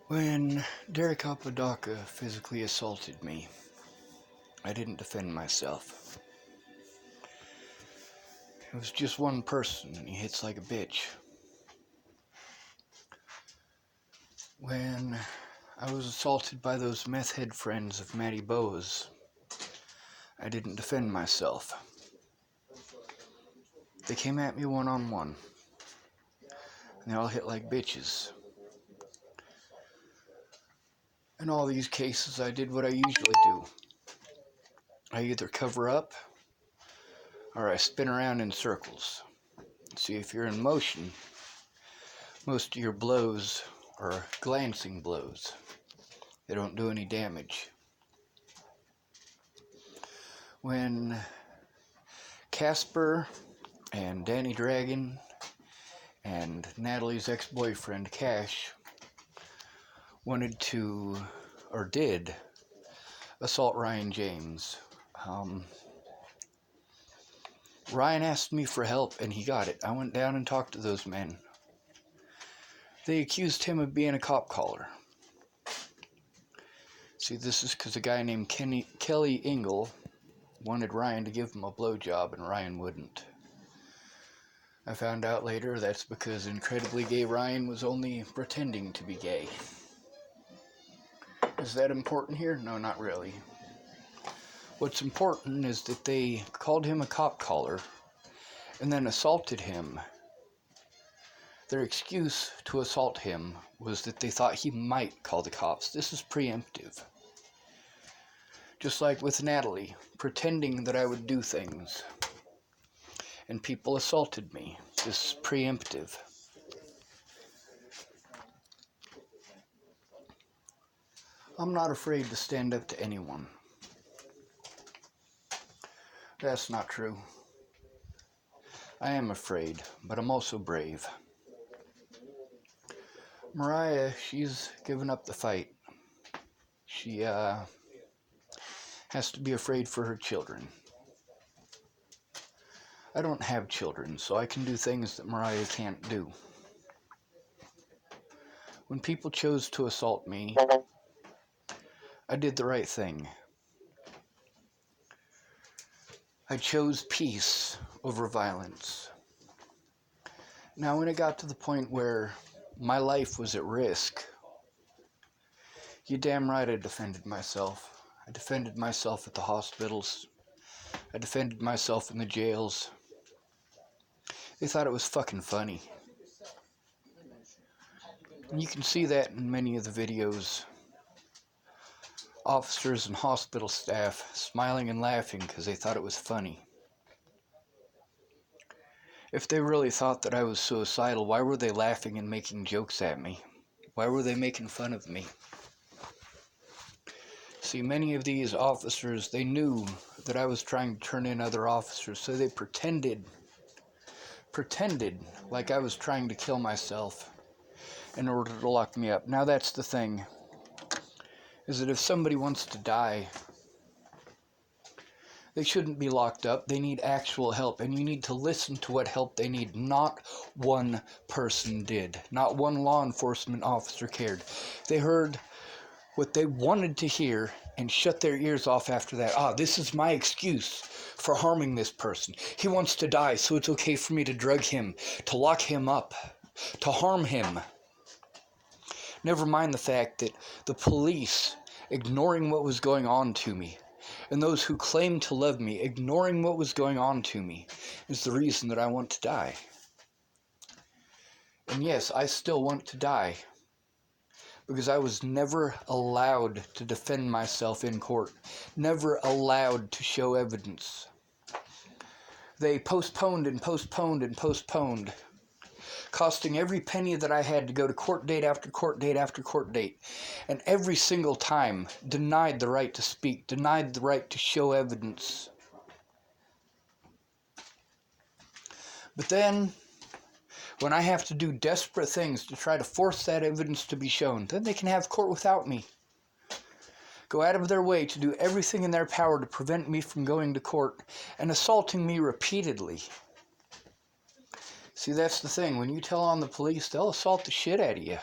When Derek Apodaca physically assaulted me, I didn't defend myself. It was just one person, and he hits like a bitch. When I was assaulted by those meth head friends of Matty Bowes, I didn't defend myself. They came at me one-on-one, and they all hit like bitches. In all these cases, I did what I usually do. I either cover up, or I spin around in circles. See, if you're in motion, most of your blows are glancing blows. They don't do any damage. When Casper and Danny Dragon and Natalie's ex-boyfriend Cash wanted to, or did, assault Ryan James, Ryan asked me for help and he got it. I went down and talked to those men. They accused him of being a cop caller. See, this is because a guy named Kelly Engel wanted Ryan to give him a blowjob and Ryan wouldn't. I found out later that's because incredibly gay Ryan was only pretending to be gay. Is that important here? No, not really. What's important is that they called him a cop caller and then assaulted him. Their excuse to assault him was that they thought he might call the cops. This is preemptive. Just like with Natalie, pretending that I would do things. And people assaulted me. This is preemptive. I'm not afraid to stand up to anyone. That's not true. I am afraid, but I'm also brave. Mariah, she's given up the fight. She has to be afraid for her children. I don't have children, so I can do things that Mariah can't do. When people chose to assault me, I did the right thing. I chose peace over violence. Now, when it got to the point where my life was at risk, you damn right I defended myself. I defended myself at the hospitals. I defended myself in the jails. They thought it was fucking funny. And you can see that in many of the videos. Officers and hospital staff smiling and laughing because they thought it was funny. If they really thought that I was suicidal, why were they laughing and making jokes at me? Why were they making fun of me? See, many of these officers, they knew that I was trying to turn in other officers, so they pretended like I was trying to kill myself in order to lock me up. Now that's the thing, is that if somebody wants to die, they shouldn't be locked up. They need actual help, and you need to listen to what help they need. Not one person did. Not one law enforcement officer cared. They heard what they wanted to hear and shut their ears off after that. This is my excuse for harming this person. He wants to die, so it's okay for me to drug him, to lock him up, to harm him. Never mind the fact that the police, ignoring what was going on to me, and those who claimed to love me, ignoring what was going on to me, is the reason that I want to die. And yes, I still want to die, because I was never allowed to defend myself in court, never allowed to show evidence. They postponed and postponed and postponed, costing every penny that I had to go to court date after court date after court date, and every single time denied the right to speak, denied the right to show evidence. But then, when I have to do desperate things to try to force that evidence to be shown, then they can have court without me. Go out of their way to do everything in their power to prevent me from going to court and assaulting me repeatedly. See, that's the thing. When you tell on the police, they'll assault the shit out of you.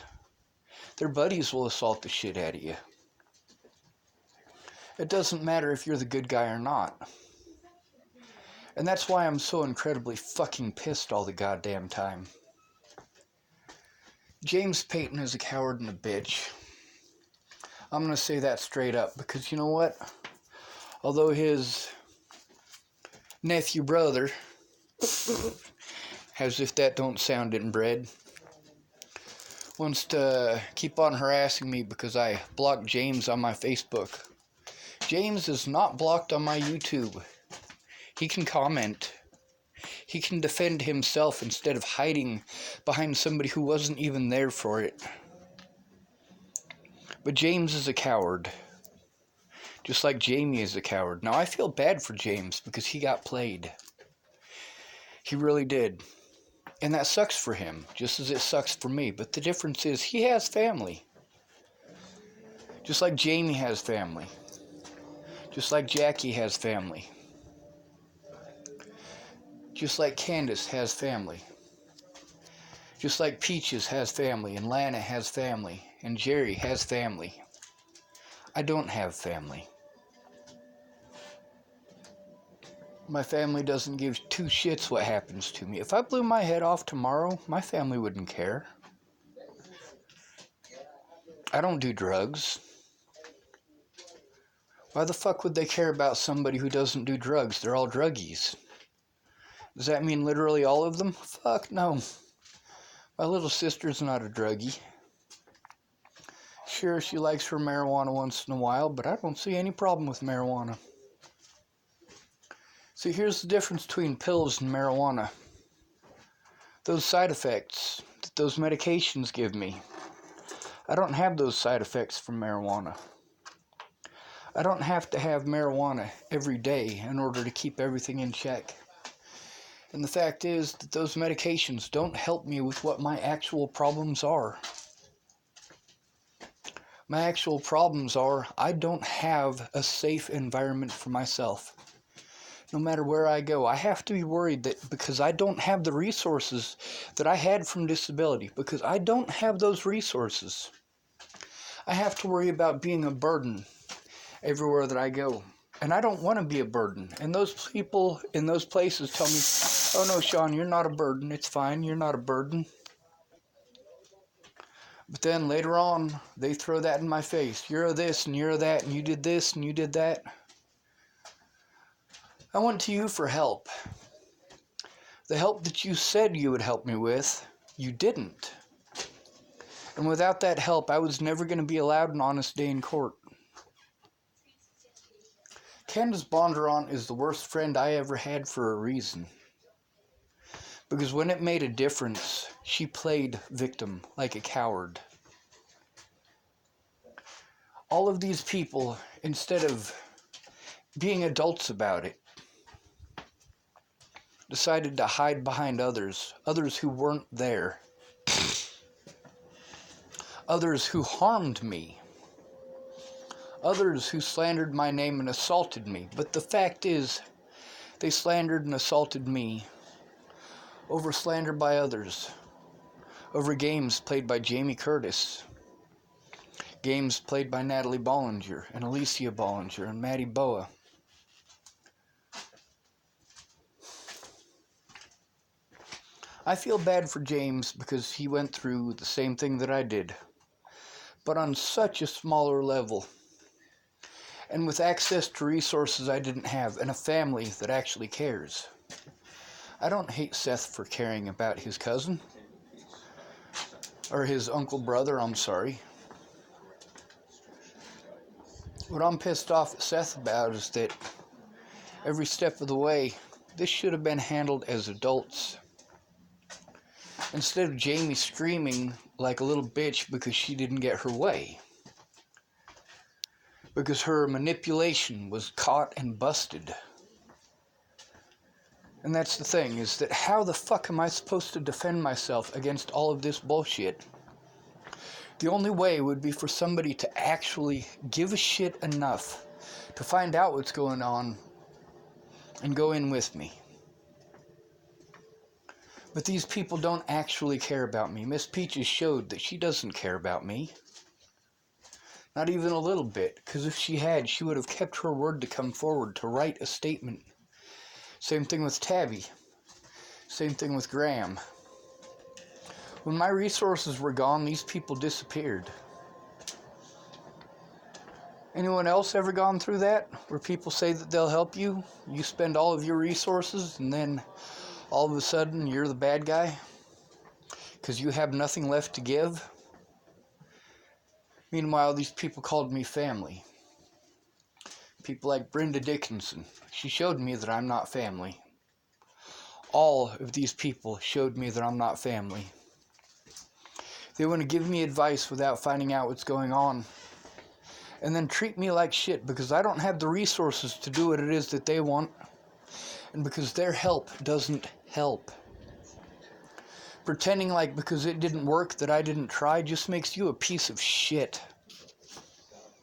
their buddies will assault the shit out of you. It doesn't matter if you're the good guy or not. And that's why I'm so incredibly fucking pissed all the goddamn time. James Payton is a coward and a bitch. I'm going to say that straight up because you know what? Although his nephew brother, as if that don't sound inbred, wants to keep on harassing me because I blocked James on my Facebook. James is not blocked on my YouTube. He can comment. He can defend himself instead of hiding behind somebody who wasn't even there for it. But James is a coward. Just like Jamie is a coward. Now, I feel bad for James because he got played. He really did. And that sucks for him, just as it sucks for me. But the difference is he has family. Just like Jamie has family. Just like Jackie has family. Just like Candace has family. Just like Peaches has family, and Lana has family, and Jerry has family. I don't have family. My family doesn't give two shits what happens to me. If I blew my head off tomorrow, my family wouldn't care. I don't do drugs. Why the fuck would they care about somebody who doesn't do drugs? They're all druggies. Does that mean literally all of them? Fuck no. My little sister's not a druggie. Sure, she likes her marijuana once in a while, but I don't see any problem with marijuana. See, here's the difference between pills and marijuana. Those side effects that those medications give me, I don't have those side effects from marijuana. I don't have to have marijuana every day in order to keep everything in check. And the fact is that those medications don't help me with what my actual problems are. My actual problems are I don't have a safe environment for myself. No matter where I go, I have to be worried that because I don't have the resources that I had from disability, because I don't have those resources, I have to worry about being a burden everywhere that I go. And I don't want to be a burden. And those people in those places tell me, oh no, Sean, you're not a burden. It's fine. You're not a burden. But then later on, they throw that in my face. You're this and you're that and you did this and you did that. I went to you for help. The help that you said you would help me with, you didn't. And without that help, I was never going to be allowed an honest day in court. Candace Bondurant is the worst friend I ever had for a reason. Because when it made a difference, she played victim like a coward. All of these people, instead of being adults about it, decided to hide behind others who weren't there. Others who harmed me. Others who slandered my name and assaulted me. But the fact is, they slandered and assaulted me over slander by others, over games played by Jamie Curtis, games played by Natalie Bollinger and Alicia Bollinger and Maddie Boa. I feel bad for James because he went through the same thing that I did, but on such a smaller level. And with access to resources I didn't have, and a family that actually cares. I don't hate Seth for caring about his cousin. Or his uncle brother, I'm sorry. What I'm pissed off at Seth about is that every step of the way, this should have been handled as adults. Instead of Jamie screaming like a little bitch because she didn't get her way. Because her manipulation was caught and busted. And that's the thing, is that how the fuck am I supposed to defend myself against all of this bullshit? The only way would be for somebody to actually give a shit enough to find out what's going on and go in with me. But these people don't actually care about me. Miss Peaches showed that she doesn't care about me. Not even a little bit, because if she had, she would have kept her word to come forward, to write a statement. Same thing with Tabby. Same thing with Graham. When my resources were gone, these people disappeared. Anyone else ever gone through that? Where people say that they'll help you, you spend all of your resources, and then all of a sudden you're the bad guy? Because you have nothing left to give? Meanwhile, these people called me family. People like Brenda Dickinson. She showed me that I'm not family. All of these people showed me that I'm not family. They want to give me advice without finding out what's going on. And then treat me like shit because I don't have the resources to do what it is that they want. And because their help doesn't help. Pretending like because it didn't work that I didn't try just makes you a piece of shit.